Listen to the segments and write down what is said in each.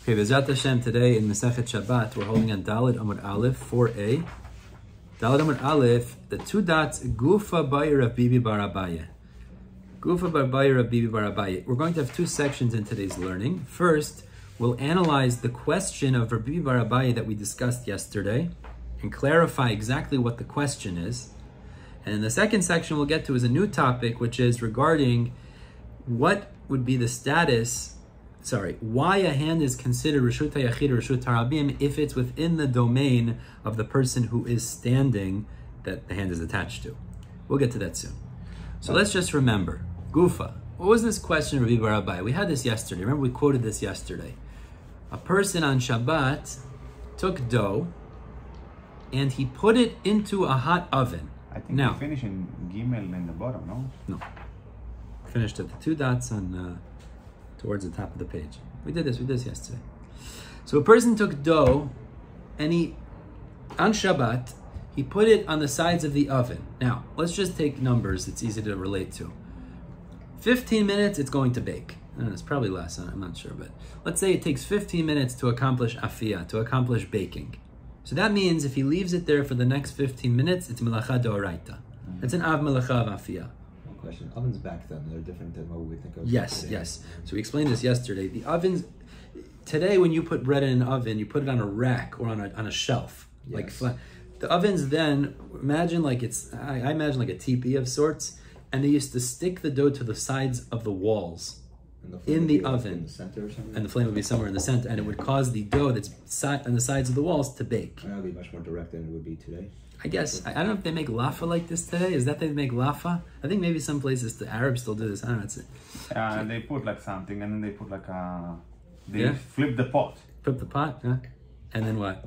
Okay, B'ezrat Hashem, today in Masechet Shabbat, we're holding on Daled Amud Aleph, 4a. Daled Amud Aleph, the two dots, Gufa Bayir of Bibi Bar Abaye. Gufa Bayir of Bibi Bar Abaye. We're going to have two sections in today's learning. First, we'll analyze the question of Bibi Bar Abaye that we discussed yesterday and clarify exactly what the question is. And in the second section we'll get to is a new topic, which is regarding what would be the status, why a hand is considered Reshut HaYachid or Reshut HaRabim if it's within the domain of the person who is standing that the hand is attached to. We'll get to that soon. So let's just remember, Gufa. What was this question of Rabbi Bar Abaye? We had this yesterday. Remember we quoted this yesterday. A person on Shabbat took dough and he put it into a hot oven. I think now, we finished in Gimel in the bottom, no? No. Finished at the two dots on towards the top of the page. We did this yesterday. So a person took dough and on Shabbat, he put it on the sides of the oven. Now, let's just take numbers it's easy to relate to. 15 minutes, it's going to bake. It's probably less, I'm not sure, but let's say it takes 15 minutes to accomplish afiyah, to accomplish baking. So that means if he leaves it there for the next 15 minutes, it's melacha d'oraita. It's an av melacha of afiyah. Question. Ovens back then, they're different than what we think of. Yes. So we explained this yesterday. The ovens, today when you put bread in an oven, you put it on a rack or on a shelf. Yes. Like flat. The ovens then, imagine like I imagine like a teepee of sorts, and they used to stick the dough to the sides of the walls in the oven. In the center or something? And the flame would be somewhere in the center, and it would cause the dough that's on the sides of the walls to bake. That would be much more direct than it would be today. I guess, I don't know if they make lafa like this today. Is that they make lafa? I think maybe some places, the Arabs still do this. I don't know. It's they put like something, and then they put like they flip the pot. Flip the pot, yeah. And then what?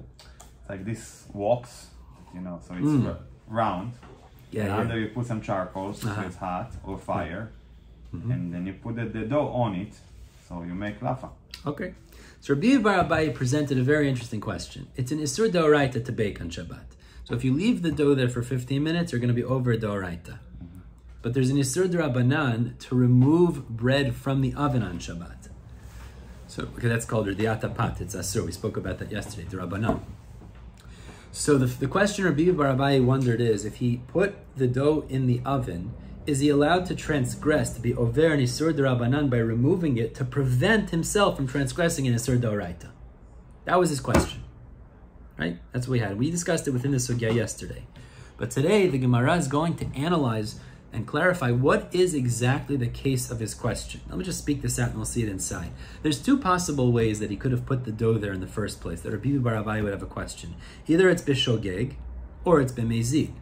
It's like this walks, so it's round. Yeah, and under you put some charcoal, so it's hot, or fire. And then you put the dough on it, so you make lafa. Okay. So Rabbi Bar Abaye presented a very interesting question. It's an Isur D'Oraita to bake on Shabbat. So if you leave the dough there for 15 minutes, you're going to be over D'Oraita. But there's an Isur D'Rabanan to remove bread from the oven on Shabbat. So that's called Rediata Pat. It's Asur. We spoke about that yesterday, D'Rabanan. So the question Rabbi Bar Abaye wondered is, if he put the dough in the oven, is he allowed to transgress, to be over an Isur D'Rabanan by removing it to prevent himself from transgressing an Isur D'Oraita? That was his question. Right? That's what we had. We discussed it within the sugya yesterday. But today, the Gemara is going to analyze and clarify what is exactly the case of his question. Let me just speak this out and we'll see it inside. There's two possible ways that he could have put the dough there in the first place, that Rabbi Bar Abaye would have a question. Either it's b'shogeg, or it's b'mezid.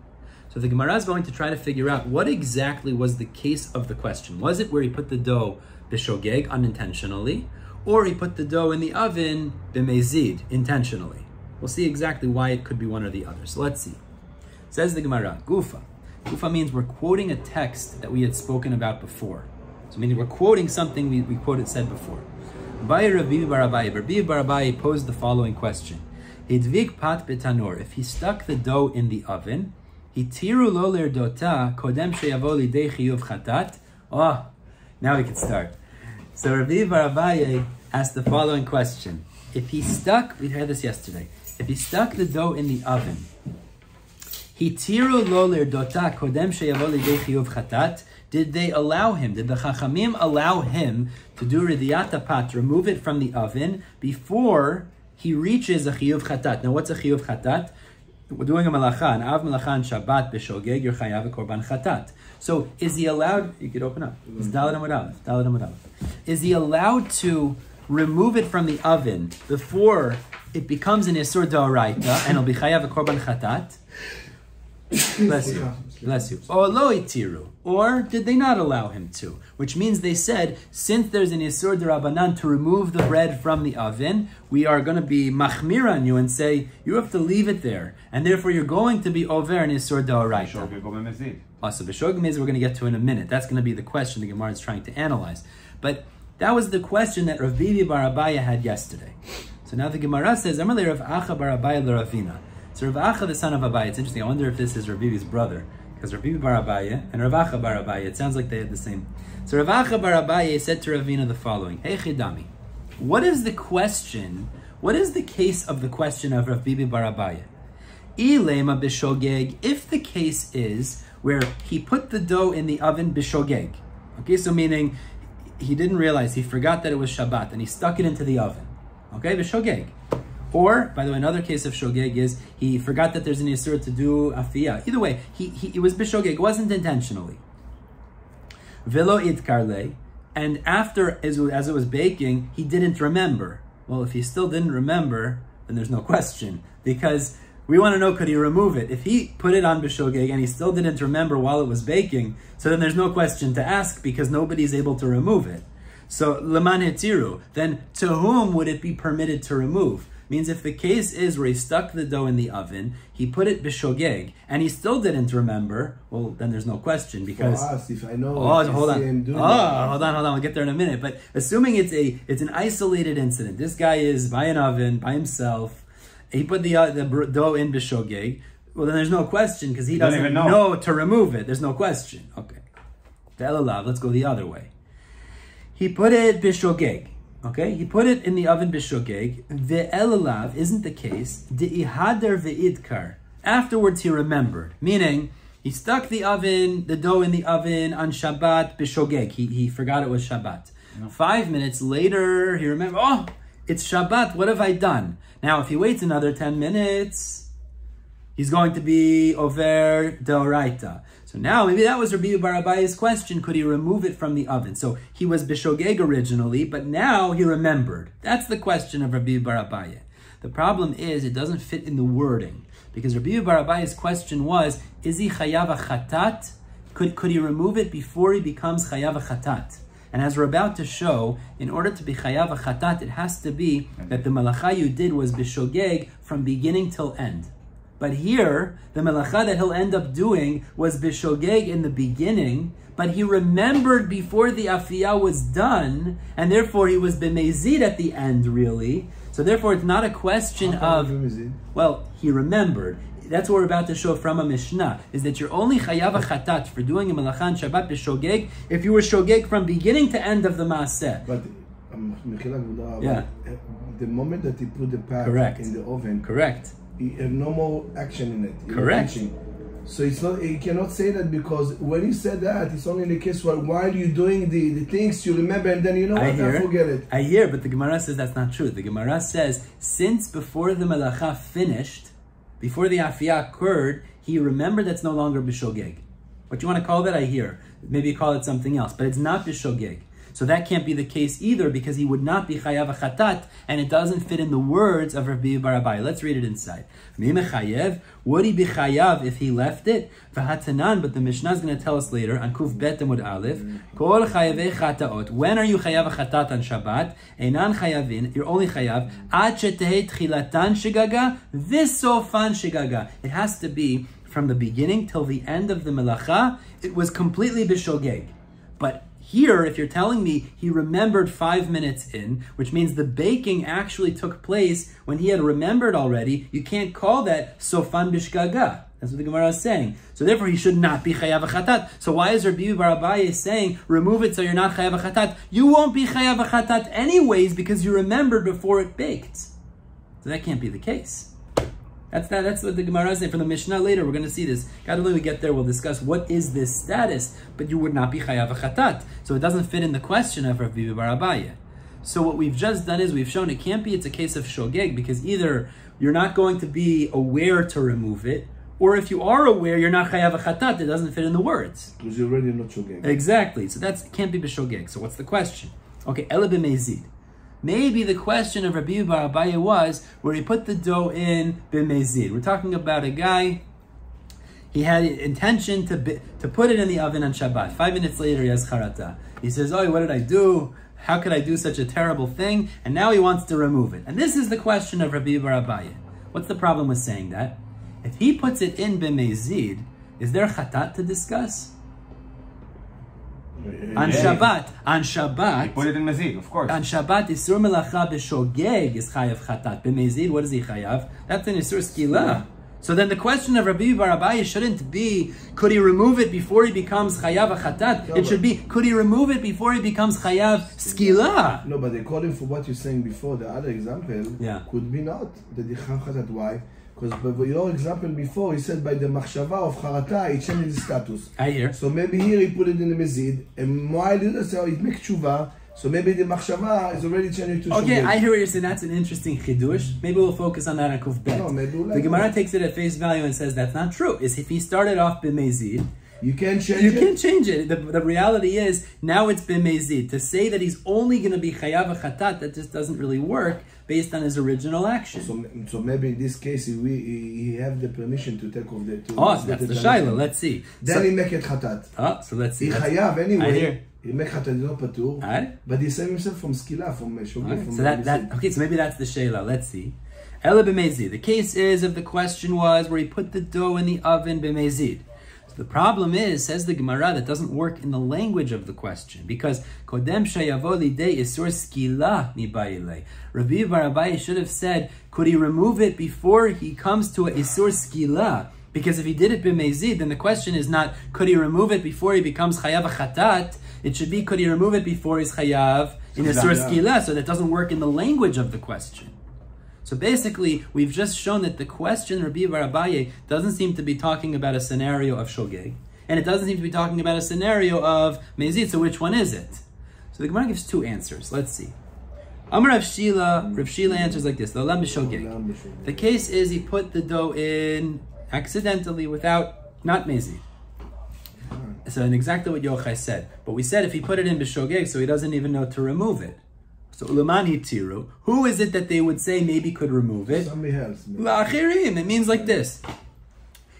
So the Gemara is going to try to figure out what exactly was the case of the question. Was it where he put the dough b'shogeg, unintentionally, or he put the dough in the oven b'mezid, intentionally? We'll see exactly why it could be one or the other. So let's see. Says the Gemara, Gufa. Gufa means we're quoting a text that we had spoken about before. So meaning we're quoting something we said before. Rabbi Bar Abaye posed the following question. Hidvik pat betanor. If he stuck the dough in the oven, hitiru lo lerdota kodem sheyavo lidei chiyuv chatat. Oh, now we can start. So Rabbi Bar Abaye asked the following question. If he stuck, we heard this yesterday, if he stuck the dough in the oven, hitiru lo lerdota kodem sheyavo lidei chiyuv chatat, did they allow him, did the Chachamim allow him to do Rediata Pat, remove it from the oven before he reaches a chiyuv chatat? Now what's a chiyuv chatat? We're doing a malacha, an av malacha on Shabbat b'shogeg, you're chayav a korban chatat. So is he allowed, you could open up, it's Daled Amud Aleph. Is he allowed to remove it from the oven before it becomes an Isur D'Oraita and it'll be chayav a korban chatat? Bless you. Or lo itiru. Or did they not allow him to? Which means they said, since there's an Isur D'Rabanan to remove the bread from the oven, we are going to be machmir on you and say, you have to leave it there. And therefore you're going to be over an Isur D'Oraita. So b'shogeg we're going to get to in a minute. That's going to be the question the Gemara is trying to analyze. But that was the question that Rav Bibi Bar Abaye had yesterday. So now the Gemara says, Amalei Rav Acha Bar Abaye l'Ravina. So Rav Acha, the son of Abaye, it's interesting, I wonder if this is Rav Bibi's brother, because Rav Bibi Bar Abaye and Rav Acha Bar Abaye, it sounds like they had the same. So Rav Acha Bar Abaye said to Ravina the following, Hey Chidami, What is the question? What is the case of the question of Rav Bibi bar Abaye? Ilema b'shogeg, if the case is where he put the dough in the oven b'shogeg, okay, so meaning he didn't realize, he forgot that it was Shabbat, and he stuck it into the oven, okay, b'shogeg. Or, by the way, another case of shogeg is he forgot that there's an Yisur to do afiyah. Either way, it was b'shogeg, it wasn't intentionally. Velo idkarle, and after, as it was baking, he didn't remember. Well, if he still didn't remember, then there's no question, because we want to know, could he remove it? If he put it on b'shogeg and he still didn't remember while it was baking, so then there's no question to ask because nobody's able to remove it. So, leman hetiru, then to whom would it be permitted to remove? Means if the case is where he stuck the dough in the oven, he put it b'shogeg, and he still didn't remember, well, then there's no question because... For us, if I know... hold on, I'll get there in a minute. But assuming it's an isolated incident, this guy is by an oven, by himself, he put the dough in b'shogeg, well, then there's no question because he doesn't know to remove it. There's no question. Okay. The elalav, let's go the other way. He put it b'shogeg. Okay, he put it in the oven b'shogeg. Ve'elalav isn't the case. De'ihader ve'idkar. Afterwards, he remembered. Meaning, he stuck the dough in the oven on Shabbat b'shogeg. He forgot it was Shabbat. No. 5 minutes later, he remembered, oh, it's Shabbat, what have I done? Now, if he waits another 10 minutes, he's going to be over deoraita. So now, maybe that was Rabbi bar Abaye's question, could he remove it from the oven? So he was b'shogeg originally, but now he remembered. That's the question of Rabbi bar Abaye. The problem is, it doesn't fit in the wording. Because Rabbi bar Abaye's question was, is he chayav chatat? Could he remove it before he becomes chayav chatat? And as we're about to show, in order to be chayav chatat, it has to be that the malacha you did was b'shogeg from beginning till end. But here, the melacha that he'll end up doing was b'shogeg in the beginning, but he remembered before the afiyah was done, and therefore he was b'mezid at the end, really. So therefore, it's not a question of... Well, he remembered. That's what we're about to show from a Mishnah, is that you're only chayav chatat for doing a melacha on Shabbat b'shogeg if you were shogeg from beginning to end of the maaseh. But yeah. The moment that he put the pat in the oven... Correct. You have no more action in it. Correct. So it's not. You cannot say that because when you said that, it's only in the case where while you're doing the things you remember and then you know I forget it. I hear, but the Gemara says that's not true. The Gemara says since before the melacha finished, before the afiyah occurred, he remembered that's no longer b'shogeg. What you want to call that? I hear. Maybe you call it something else, but it's not b'shogeg. So that can't be the case either because he would not be chayav chatat, and it doesn't fit in the words of Rabbi bar Abaye. Let's read it inside. Would he be chayav if he left it? V'hatanan, but the Mishnah is going to tell us later on Kuf Bet Amud Aleph. Kol chayavei chataot. When are you chayav chatat on Shabbat? Einan chayavin. You're only chayav ad shetehei tchilatan shigaga v'sofan shigaga. It has to be from the beginning till the end of the melacha. It was completely b'shogeg, but here, if you're telling me he remembered 5 minutes in, which means the baking actually took place when he had remembered already, you can't call that sofan bishgaga. That's what the Gemara is saying. So therefore, he should not be chayav chatat. So why is Rabbi bar Abaye saying, remove it so you're not chayav chatat? You won't be chayav chatat anyways because you remembered before it baked. So that can't be the case. That's what the Gemara is saying. From the Mishnah later, we're going to see this. God willing, we get there, we'll discuss what is this status, but you would not be chayav chatat. So it doesn't fit in the question of Rabbi bar Abaye. So what we've just done is we've shown it can't be, it's a case of shogeg, because either you're not going to be aware to remove it, or if you are aware, you're not chayav chatat. It doesn't fit in the words. Because you're already not shogeg. Exactly. So it can't be b'shogeg. So what's the question? Okay, ela b'mezid. Maybe the question of Rabbi bar Abaye was where he put the dough in b'mezid. We're talking about a guy, he had intention to put it in the oven on Shabbat. 5 minutes later, he has charata. He says, oh, what did I do? How could I do such a terrible thing? And now he wants to remove it. And this is the question of Rabbi bar Abaye. What's the problem with saying that? If he puts it in b'mezid, is there chatat to discuss? On Shabbat, he put it in mezid, of course. On Shabbat, Isur Melacha b'shogeg is chayav chatat. B'mezid, what is he chayav? That's an Isur skila. So then the question of Rabbi Bar Abaye shouldn't be, could he remove it before he becomes chayav chatat? It should be, could he remove it before he becomes chayav skila? No, but according for what you're saying before, the other example could be not the chayav chatat. Why? Because by your example before, he said by the machshava of charata, it changes the status. I hear. So maybe here he put it in the mezid, and while he does so, it makes tshuva. So maybe the machshava is already changing to shogeg. Okay, I hear what you're saying. That's an interesting chidush. Maybe we'll focus on that on Kuf Bet. No, maybe we'll the Gemara takes it at face value and says that's not true. Is if he started off b'mezid, you can't change you it. can't change it. The reality is now it's b'mezid. To say that he's only going to be chayav chatat, that just doesn't really work based on his original action. So maybe in this case he have the permission to take off the. That's the shaila. Let's see. Then he make it chatat. So let's see. He chayav anyway. I hear. He make chatat not patur, but he saved himself from skila, from shogeg. Okay, so maybe that's the sheila. Let's see. Ela b'mezid. The case is if the question was where he put the dough in the oven b'mezid. So the problem is, says the Gemara, that doesn't work in the language of the question because kodem shayavo lidei isur skila nibayilei. Rabbi Bar Abaye should have said, could he remove it before he comes to a isur skila? Because if he did it b'mezid, then the question is not, could he remove it before he becomes chayav chatat? It should be, could he remove it before he's chayav in isur skila? So that doesn't work in the language of the question. So basically, we've just shown that the question, Rabbi Bar Abaye, doesn't seem to be talking about a scenario of shogeg, and it doesn't seem to be talking about a scenario of mezid. So which one is it? So the Gemara gives two answers. Let's see. Amar Rav Shila answers like this: the olam b'shogeg. The case is he put the dough in accidentally without, not mezid. So and exactly what Yochai said. But we said if he put it in b'shogeg, so he doesn't even know to remove it. So Ulaman Hitiru, who is it that they would say maybe could remove it? Somebody else. La'achirim. It means like this.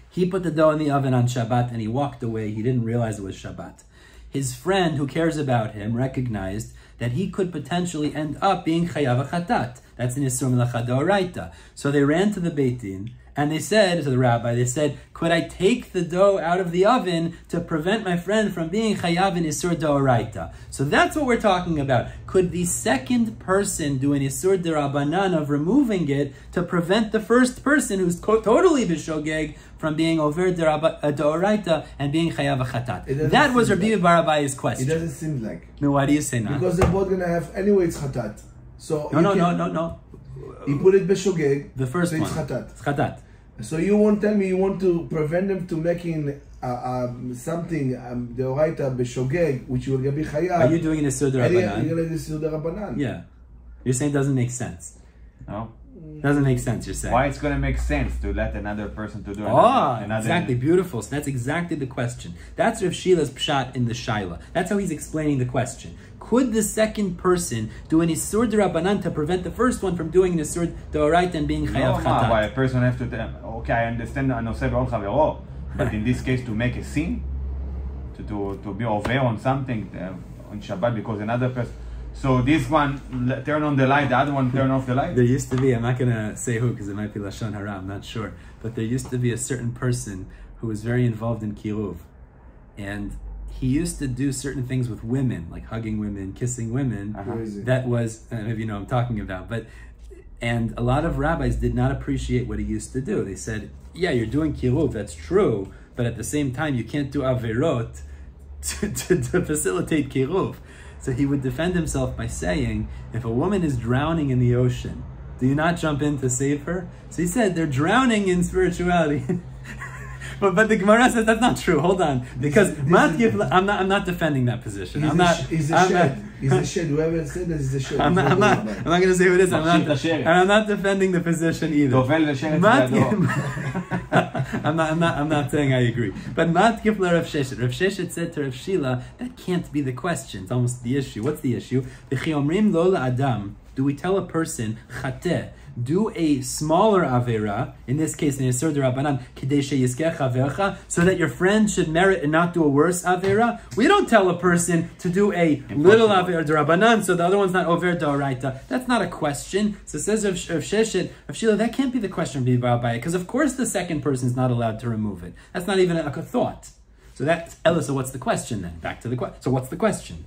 He put the dough in the oven on Shabbat and he walked away. He didn't realize it was Shabbat. His friend who cares about him recognized that he could potentially end up being chayav chatat. That's in Yisur Melacha D'Oraita. So they ran to the Beit Din and they said to the rabbi, they said, could I take the dough out of the oven to prevent my friend from being chayav in Yisur D'Oraita? So that's what we're talking about. Could the second person do an Yisur D'Rabanan of removing it to prevent the first person who's totally b'shogeg from being over D'Oraita and being chayav chatat? That was Rabbi Bar Abaye's question. It doesn't seem like. No, why do you say no? Because they're both going to have, anyway it's chatat. So No. He put it b'shogeg. The first so one. It's chatat. It's chatat. So you won't tell me you want to prevent them to making something the oraita b'shogeg, which will be chayav. Are you doing it as Yisur D'Rabanan? You're going to do Yisur D'Rabanan. Yeah. You're saying it doesn't make sense. No. Doesn't make sense, you're saying. Why it's going to make sense to let another person to do another... Exactly. Beautiful. So that's exactly the question. That's Rav Shila's pshat in the shaila. That's how he's explaining the question. Could the second person do an Isur D'Rabanan to prevent the first one from doing an Isur D'Oraita and being chayav chatat? Why a person have to tell, okay, I understand, but in this case to make a sin, to be over on something on Shabbat because another person... So this one turn on the light, the other one turn off the light? There used to be, I'm not going to say who because it might be Lashon Hara, I'm not sure. But there used to be a certain person who was very involved in Kiruv. And he used to do certain things with women, like hugging women, kissing women. That was, maybe you know what I'm talking about. And a lot of rabbis did not appreciate what he used to do. They said, yeah, you're doing Kiruv, that's true. But at the same time, you can't do Averot to facilitate Kiruv. So he would defend himself by saying, if a woman is drowning in the ocean, do you not jump in to save her? So he said, they're drowning in spirituality. but the Gemara says that's not true. Hold on. Because I'm not defending that position. He's a shed. Whoever said that is a shed. I'm not going to say who it is. I'm not defending the position either. I'm not saying I agree. But Matkif la Rav Sheshet. Rav Sheshet said to Rav Shila, that can't be the question. It's almost the issue. What's the issue? V'chi omrim lo la'adam. Do we tell a person, chateh, do a smaller avera, in this case, in Yisur D'Rabanan, kidei sheyizkech avercha, so that your friend should merit and not do a worse avera? We don't tell a person to do a little avera D'Rabanan, so the other one's not over D'Oraita. That's not a question. So it says of Sheshet, of Shila, that can't be the question of Bibar Abaye, because of course the second person is not allowed to remove it. That's not even a thought. So that's Ella. So what's the question then? Back to the question. So what's the question?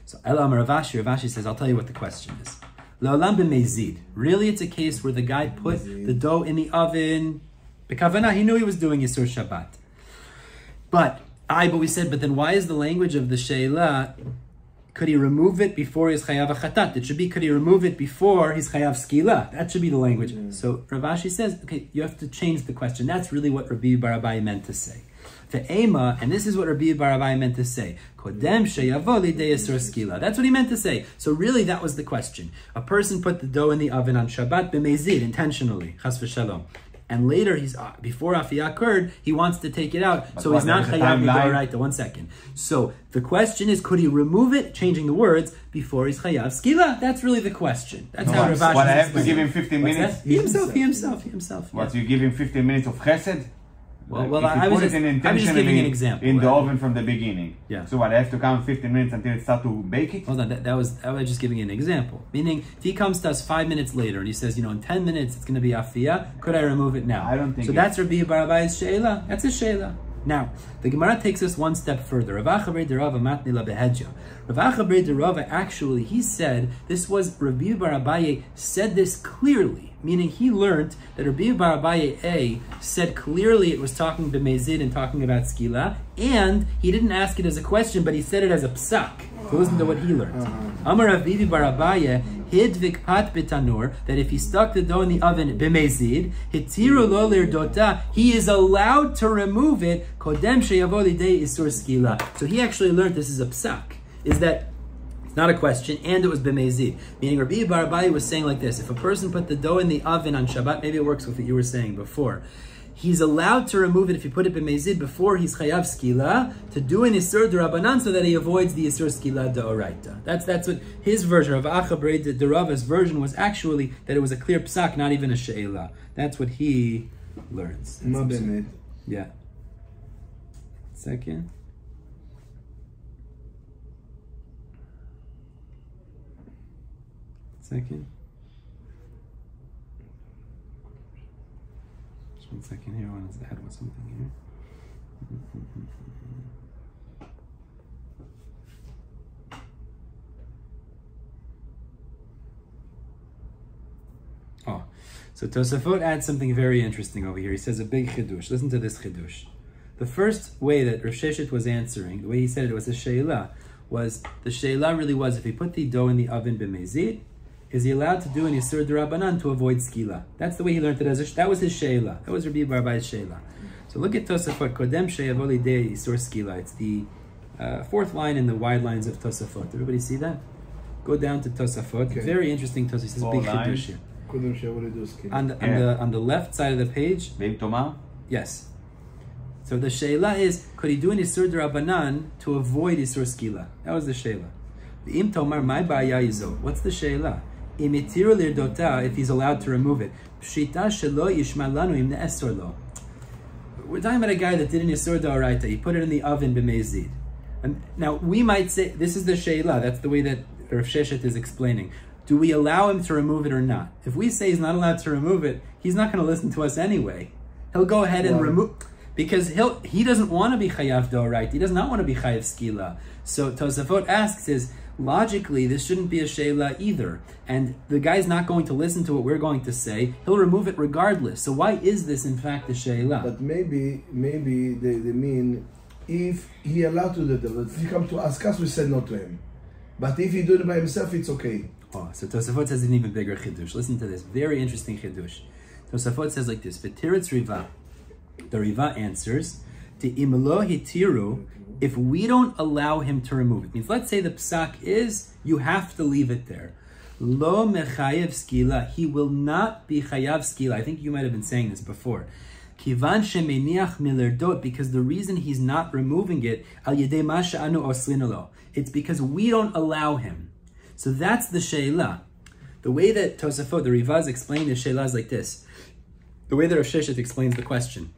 So Ella Amar Rav Ashi says, I'll tell you what the question is. La'olam b'mezid. Really, it's a case where the guy put the dough in the oven. B'kavanah, he knew he was doing Yisur Shabbat. But we said, but then why is the language of the Sheila, could he remove it before his Chayav Achatat? It should be, could he remove it before his Chayav Skila? That should be the language. So Rav Ashi says, okay, you have to change the question. That's really what Rabbi Bar Abai meant to say. Ve'ema, and this is what Rabbi Bar Abai meant to say. Kodem sheyavo lidei yisur skila. That's what he meant to say. So really, that was the question. A person put the dough in the oven on Shabbat b'mezid, intentionally, chas v'shalom. And later, before Afiyah occurred, he wants to take it out. So he's not chayav midoraita. 1 second. So the question is, could he remove it, changing the words, before he's chayav skila? That's really the question. That's how Rav Ashi. What, I have to give him 15 minutes? He himself. What, you give him 15 minutes of chesed? Well, I was just giving an example. In the oven from the beginning. Yeah. So what, I have to count 15 minutes until it starts to bake it? Hold on, I was just giving an example. Meaning, if he comes to us 5 minutes later and he says, in 10 minutes it's going to be Afiyah, could I remove it now? I don't think so. That's Rabbi Bar Abai's Sheila. That's a Sheila. Now, the Gemara takes us one step further. Rav Achaber de Rava matni la behedja. Rav Achaber de Rava, actually, he said, this was, Rabbi Bar Abaye said this clearly, meaning he learned that Rabbi Bar Abaye said clearly it was talking b'mezid and talking about skila, and he didn't ask it as a question, but he said it as a psak. So listen to what he learned. Amar Rabbi Bar Abaye, hidvik pat betanur, that if he stuck the dough in the oven b'mezid, hitiru lo lirdota, he is allowed to remove it, kodem sheyavo lidei isur skila. So he actually learned this is a psak, is that it's not a question, and it was b'mezid. Meaning Rabbi Bar Abaye was saying like this, if a person put the dough in the oven on Shabbat, maybe it works with what you were saying before, he's allowed to remove it if you put it b'mezid before he's chayav skila, to do an isur d'Rabbanan so that he avoids the isur skila d'oraita. That's what his version of Achaber de Rava's version was, actually that it was a clear psak, not even a she'ela. That's what he learns. Yeah. Second. Just 1 second here. I want to add something here. So Tosafot adds something very interesting over here. He says a big chidush. Listen to this chidush. The first way that Rav Sheshet was answering, the way he said it was a sheila, was the sheila really was, if he put the dough in the oven b'mezid, is he allowed to do an Yisur D'Rabbanan to avoid skila? That's the way he learned it. That was his sheila. That was Rabbi Bar Abai's sheila. So look at Tosafot. Kodem sheyavo lidei Yisur skila. It's the fourth line in the wide lines of Tosafot. Everybody see that? Go down to Tosafot. Okay. Very interesting Tosafot. This is a big chidush here. On the left side of the page. Yes. So the sheila is, could he do an Yisur D'Rabbanan to avoid Yisur skila? That was the sheila. The im tomar my ba'aya izo. What's the sheila? Imitiru lirdota, if he's allowed to remove it. Pshita shelo yishma lanu im ne'esor lo. We're talking about a guy that did an Yisur D'Oraita. He put it in the oven b'mezid. And now we might say, this is the sheila. That's the way that Rav Sheshet is explaining. Do we allow him to remove it or not? If we say he's not allowed to remove it, he's not going to listen to us anyway. He'll go ahead and remove, because he doesn't want to be chayav d'oraita. He does not want to be chayav skila. So Tosafot asks logically, this shouldn't be a sheila either. And the guy's not going to listen to what we're going to say. He'll remove it regardless. So why is this in fact a sheila? But maybe they mean, if he allowed to do it, if he come to ask us, we said no to him. But if he do it by himself, it's okay. So Tosafot says an even bigger chidush. Listen to this, very interesting chidush. Tosafot says like this, V'tiretz Riva. The Riva answers, T'imlo hitiru, if we don't allow him to remove it. Means, let's say the psak is, you have to leave it there. Lo mechayev skila, he will not be chayav skila. I think you might have been saying this before. Kivan shemeniach milerdot, because the reason he's not removing it, al yedei ma she'anu oslin lo, it's because we don't allow him. So that's the sheila. The way that Tosafot, the Rivaz, explained the sheila is like this. The way that Rav Sheshet explains the question.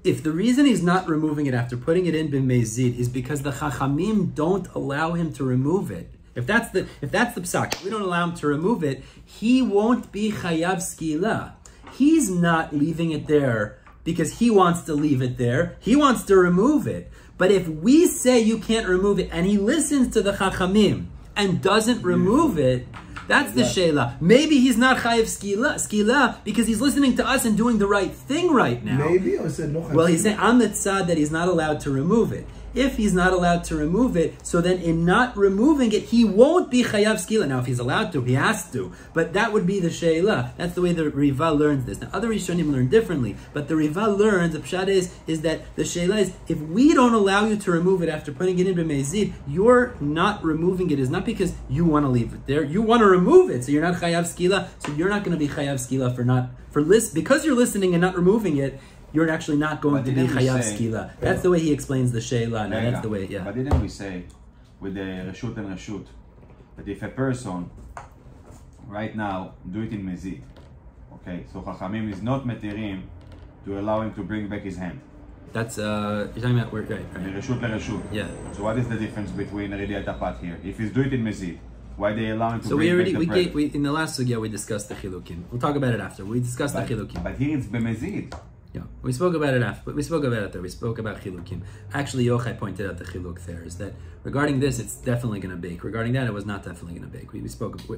If the reason he's not removing it after putting it in b'mezid is because the Chachamim don't allow him to remove it, if that's the psak, we don't allow him to remove it, he won't be chayav skila. He's not leaving it there because he wants to leave it there. He wants to remove it. But if we say you can't remove it and he listens to the Chachamim and doesn't remove it, That's the sheila. Maybe he's not chayav skila because he's listening to us and doing the right thing right now. Maybe, or said no. Well, he's saying on the tzad that he's not allowed to remove it. If he's not allowed to remove it, so then in not removing it, he won't be chayav skila. Now, if he's allowed to, he has to. But that would be the sheila. That's the way the Riva learns this. Now, other Rishonim learn differently. But the Riva learns, the pshat is that the sheila is, if we don't allow you to remove it after putting it in b'mezid, you're not removing it is not because you want to leave it there. You want to remove it, so you're not chayav skila. So you're not going to be chayav skila because you're listening and not removing it. You're actually not going to be chayav skila. That's the way he explains the sheila. Now that's the way, yeah. But didn't we say with the reshut and reshut that if a person right now do it in mezid, okay, so Chachamim is not metirim to allow him to bring back his hand. That's you're talking about right. The reshut le-reshut. Yeah. So what is the difference between Rediat Apat here? If he's do it in mezid, why they allow him to bring back the bread? In the last sugya we discussed the chilukim. We'll talk about it after. We discussed the chilukim. But here it's b'mezid. Yeah, we spoke about it after. We spoke about it there. We spoke about chilukim. Actually, Yochai pointed out the chiluk there is that regarding this, it's definitely going to bake. Regarding that, it was not definitely going to bake. We spoke. We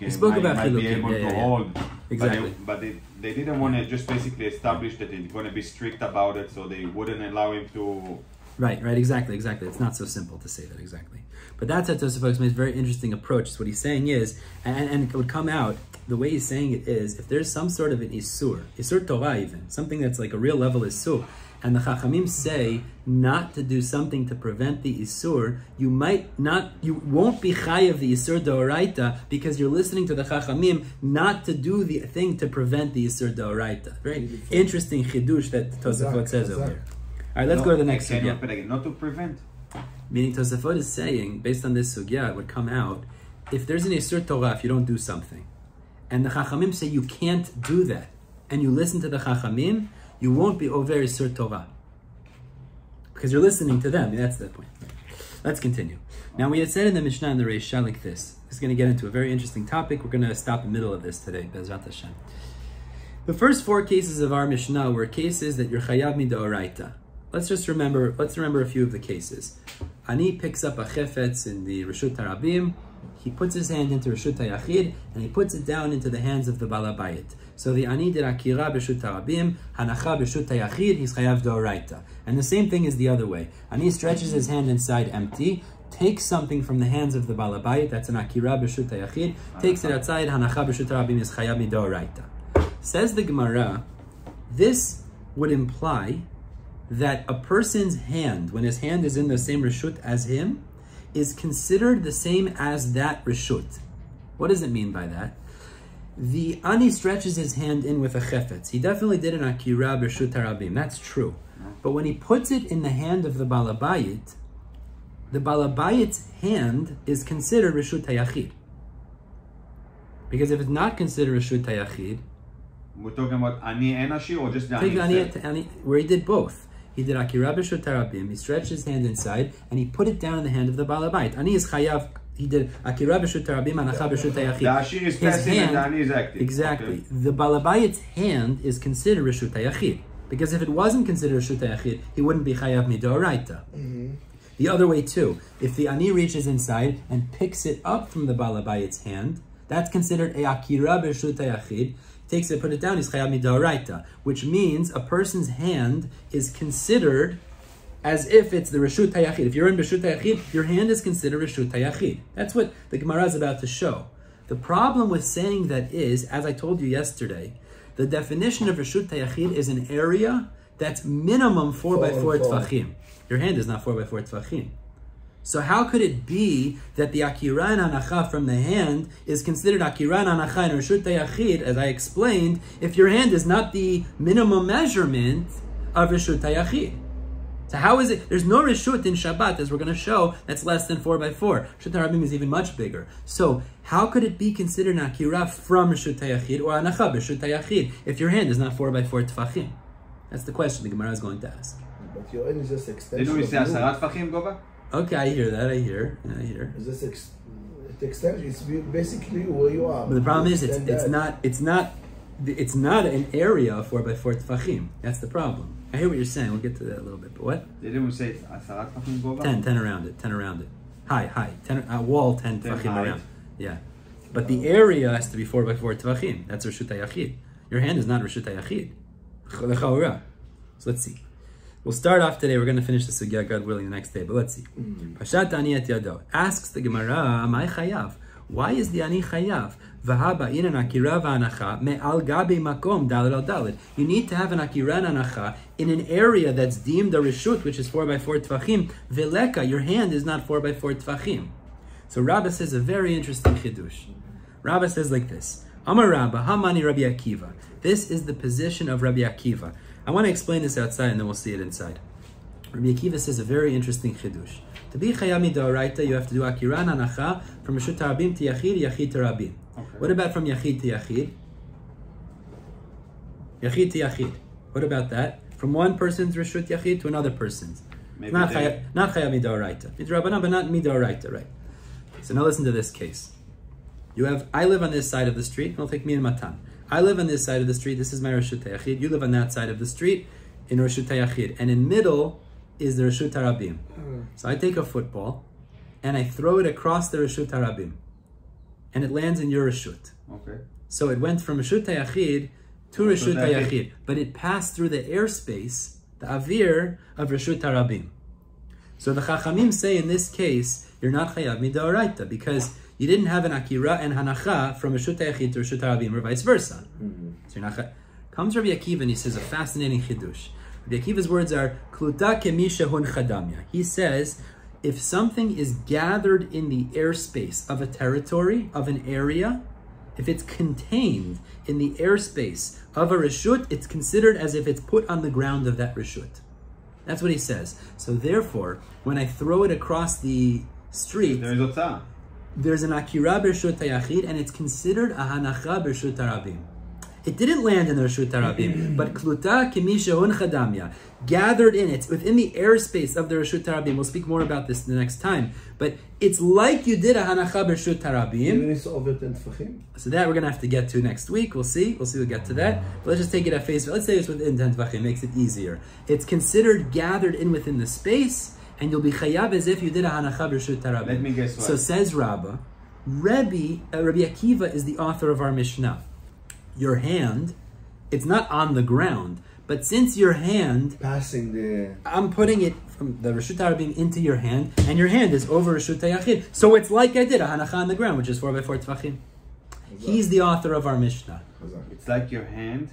spoke about chilukim. Exactly. But they didn't want to just basically establish that it's going to be strict about it, so they wouldn't allow him to. Right, exactly. It's not so simple to say that exactly. But that's how Tosafot explains a very interesting approach. So what he's saying is, and it would come out, the way he's saying it is, if there's some sort of an Isur Torah even, something that's like a real level Isur, and the Chachamim say not to do something to prevent the Isur, you won't be Chayav the Isur D'Oraita because you're listening to the Chachamim not to do the thing to prevent the Isur D'Oraita. Very interesting Chidush that Tosafot says over here. All right, let's go to the next sugya. Not to prevent. Meaning Tosafot is saying, based on this sugya, it would come out, if there's an Isur Torah, if you don't do something, and the Chachamim say you can't do that, and you listen to the Chachamim, you won't be over Isur Torah. Because you're listening to them. That's the point. Let's continue. Now, we had said in the Mishnah and the Reisha like this. This is going to get into a very interesting topic. We're going to stop in the middle of this today, Bezrat Hashem. The first 4 cases of our Mishnah were cases that you're chayav midoraita. Let's remember a few of the cases. Ani picks up a chefetz in the Reshut HaRabim. He puts his hand into Reshut HaYachid, and he puts it down into the hands of the Balabayit. So the Ani did Akira B'Reshut HaRabim, Hanacha B'Reshut HaYachid, he's chayav d'oraita. And the same thing is the other way. Ani stretches his hand inside empty, takes something from the hands of the Balabayit, that's an Akira B'Reshut HaYachid, takes it outside, Hanacha B'Reshut HaRabim is chayav d'oraita. Says the Gemara, this would imply that a person's hand, when his hand is in the same reshut as him, is considered the same as that reshut. What does it mean by that? The ani stretches his hand in with a chefetz. He definitely did an akira b'reshut harabim. That's true. But when he puts it in the hand of the balabayit the hand is considered reshut hayachid. Because if it's not considered reshut hayachid, we're talking about ani and ashi or just the ani? Where he did both. He did Akira B'Reshut HaRabim, he stretched his hand inside, and he put it down in the hand of the Balabait. Ani is chayav, he did Akira B'Reshut HaRabim, Hanacha B'Reshut HaYachid. The Ashir is passive and the Ani is active. Exactly. Okay. The Balabait's hand is considered Reshut HaYachid. Because if it wasn't considered Reshut HaYachid, he wouldn't be chayav midoraita. The other way too, if the Ani reaches inside and picks it up from the Balabait's hand, that's considered a Akira B'Reshut HaYachid. Takes it, put it down, is chayav midoraita, which means a person's hand is considered as if it's the reshut hayachid. If you're in reshut hayachid, your hand is considered reshut hayachid. That's what the Gemara is about to show. The problem with saying that is, as I told you yesterday, the definition of reshut hayachid is an area that's minimum 4 by 4 tefachim. Your hand is not 4 by 4 tefachim. So how could it be that the Akira and Hanacha from the hand is considered Akira and Hanacha and Reshut HaYachid, as I explained, if your hand is not the minimum measurement of Reshut HaYachid? So how is it? There's no Reshut in Shabbat, as we're going to show, that's less than 4 by 4. Reshut HaRabim is even much bigger. So how could it be considered an Akira from Reshut HaYachid or Hanacha Reshut HaYachid if your hand is not 4 by 4 tefachim? That's the question the Gemara is going to ask. But your hand is just extension. Didn't we say 10 tefachim, Gova? Okay, I hear that. I hear. Is this extension? It's basically where you are. But the problem is, it's not an area of 4 by 4 tefachim. That's the problem. I hear what you're saying. We'll get to that a little bit. But what? Didn't we say 10 tefachim, Gova? 10 around it. 10 around it. High. 10 wall 10 tefachim around. Yeah. But the area has to be 4 by 4 tvachim. That's Reshut HaYachid. Your hand is not Reshut HaYachid. So let's see. We'll start off today. We're going to finish the sugya, God willing, the next day. But let's see. Pashat ani et yado. Asks the Gemara, Amai chayav? Why is the ani chayav? V'haba inan akira v'anacha me'al gabi makom daled al daled. You need to have an akira and anacha in an area that's deemed a reshut, which is 4 by 4 tvachim. Veleka, your hand is not 4 by 4 tvachim. So Rabbah says a very interesting chidush. Rabbah says like this. Amar Rabbah, Hamani Rabbi Akiva. This is the position of Rabbi Akiva. I want to explain this outside and then we'll see it inside. Rabbi Akiva says a very interesting chidush. To be chayam midoraita, you have to do akira and anacha from Reshut Harabim to Yachid, Yachid to Rabim. Okay. What about from Yachid to Yachid? Yachid to Yachid. What about that? From one person's Reshut Yachid to another person's. Maybe not chayam midoraita. Midrabanan, but not midoraita, right? So now listen to this case. I live on this side of the street. It'll take me and Matan. I live on this side of the street. This is my Reshut HaYachid. You live on that side of the street in Reshut HaYachid. And in middle is the Reshut Harabim. So I take a football and I throw it across the Reshut Harabim. And it lands in your Reshut. Okay. So it went from Reshut HaYachid to Reshut HaYachid. But it passed through the airspace, the avir of Reshut Harabim. So the Chachamim say in this case, you're not chayav midoraita because you didn't have an akira and hanacha from Reshut HaYachid to Reshut Harabim or vice versa. So you're not Comes Rabbi Akiva and he says a fascinating chidush. Rabbi Akiva's words are kluta kemisha hun chadamya. He says if something is gathered in the airspace of a territory, of an area, if it's contained in the airspace of a reshut, it's considered as if it's put on the ground of that reshut. That's what he says. So therefore, when I throw it across the street, there's an akira b'reshut hayachid, and it's considered a hanacha b'reshut harabim. It didn't land in the Reshut Harabim, but kluta kimisha hun chadamya, gathered in, it's within the airspace of the Reshut Harabim. We'll speak more about this the next time. But it's like you did a hanacha b'reshut harabim. So that we're going to have to get to next week. We'll see. We'll get to that. But let's just take it at face value. Let's say it's within 10 tvachim. Makes it easier. It's considered gathered in within the space, and you'll be chayav as if you did a hanacha b'reshut harabim. Let me guess what. So says Rabbah, Rabbi Akiva is the author of our Mishnah. Your hand, it's not on the ground, but since your hand passing the, I'm putting it from the Reshut Harabim into your hand, and your hand is over Reshut HaYachid. So it's like I did a hanacha on the ground, which is 4 by 4 tvachim. He's the author of our Mishnah. It's like your hand.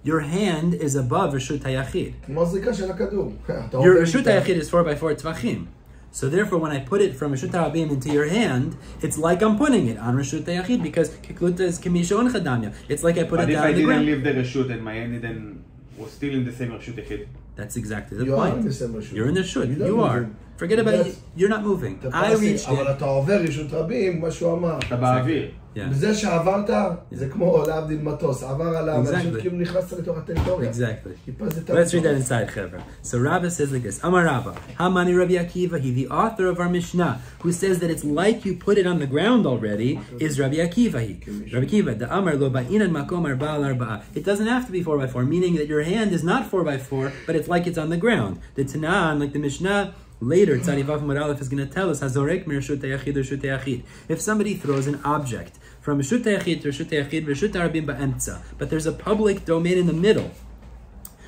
Your hand is above Reshut HaYachid. Your Your Reshut HaYachid is 4 by 4 tvachim. So therefore, when I put it from Reshut Harabim into your hand, it's like I'm putting it on Reshut HaYachid because Kikluta is Kimisha on Chadamya. It's like I put it down on the ground. But if I didn't leave the Reshut and my hand then was still in the same Reshut HaYachid? That's exactly the you point. Are in the same Reshut. You're in the Reshut. You are. Moving. Forget about it. You're not moving. I reached it. אבל אתה עובר רשות רבים, מה שהוא אמר. אתה באוויר. וזה שעברת, זה כמו להבדיל מטוס. עבר עליו, פשוט כאילו נכנסת לתוך הטריטוריה. Exactly. Let's read that inside, Chevra. So Rabbah says like this. Amar Rabbah, Hamani Rabbi Akiva, he the author of our Mishnah, who says that it's like you put it on the ground already, is Rabbi Akiva. Rabbi Akiva, the Amar lo ba'inan makom arba'al arba'a. It doesn't have to be 4 by 4, meaning that your hand is not 4 by 4, but it's like it's on the ground. The Tanan, like the Mishnah, later, Tzadi Vav Amud Aleph is going to tell us, Hazorek mir Reshut HaYachid Reshut HaYachid. If somebody throws an object from Reshut HaYachid to Reshut HaYachid, Reshut Harabim ba'emtza, but there's a public domain in the middle.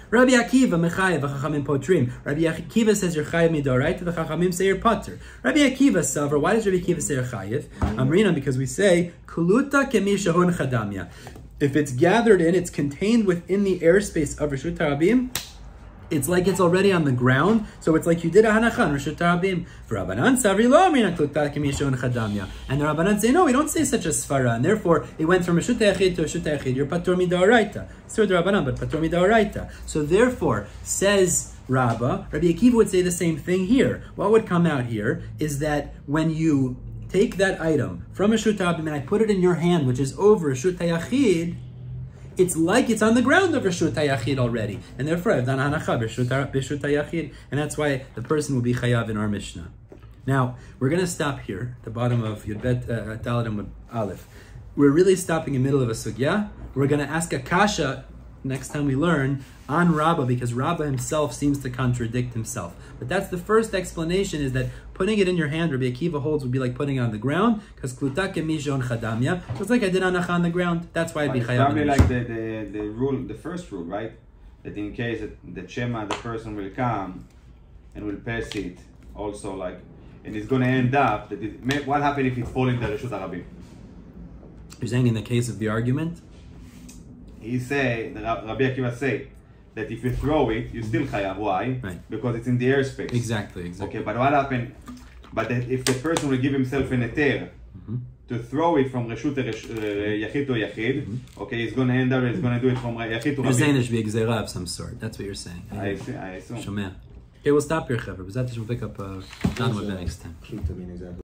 Rabbi Akiva mechayev v'chachamim potrim. Rabbi Akiva says you're chayev midoraita, the chachamim say you're potter. Rabbi Akiva suffer. Why does Rabbi Akiva say you're chayev? Amrina, because we say kuluta kemisha hun chadamya. If it's gathered in, it's contained within the airspace of Reshut Harabim. It's like it's already on the ground, so it's like you did a hanacha on Reshut Harabim. Rabbanan savri lo amrina kluta kemisha hun chadamya. And the Rabbanan say no, we don't say such a svara, and therefore it went from Reshut HaYachid to Reshut HaYachid. You're patur midoraita. It's the Rabbanan, but patur midoraita. So therefore, says Rabbah, Rabbi Akiva would say the same thing here. What would come out here is that when you take that item from Reshut Harabim and I put it in your hand, which is over Reshut HaYachid, it's like it's on the ground of Reshut HaYachid already. And therefore I've done hanacha b'Reshut HaYachid. And that's why the person will be chayav in our Mishnah. Now, we're going to stop here, at the bottom of Yudbet Dalet Amud Aleph. We're really stopping in the middle of a sugya. We're going to ask a kasha next time we learn on Rabbah, because Rabbah himself seems to contradict himself. But that's the first explanation, is that putting it in your hand, Rabbi Akiva holds, would be like putting it on the ground, because kluta kemishon chadamya, just like I did anacha on the ground. That's why it'd be chayav. Probably like the rule, the first rule, right? That in case that the Shema, the person will come and will pass it, also like, and it's going to end up, that what happened if it falls in the Reshut HaRabim? You're saying in the case of the argument? He say, Rabbi Akiva say, that if you throw it, you still chayav. Why? Right. Because it's in the airspace. Exactly. Okay, but what happened? But if the person will give himself an eter to throw it from Reshut Yachid to Yachid, okay, he's going to end up, he's going to do it from Yachid to Rabim. You're saying there should be a gzera of some sort. That's what you're saying. I assume. Shomea. Okay, we'll stop here, Chaver. We'll pick up Don with the next time.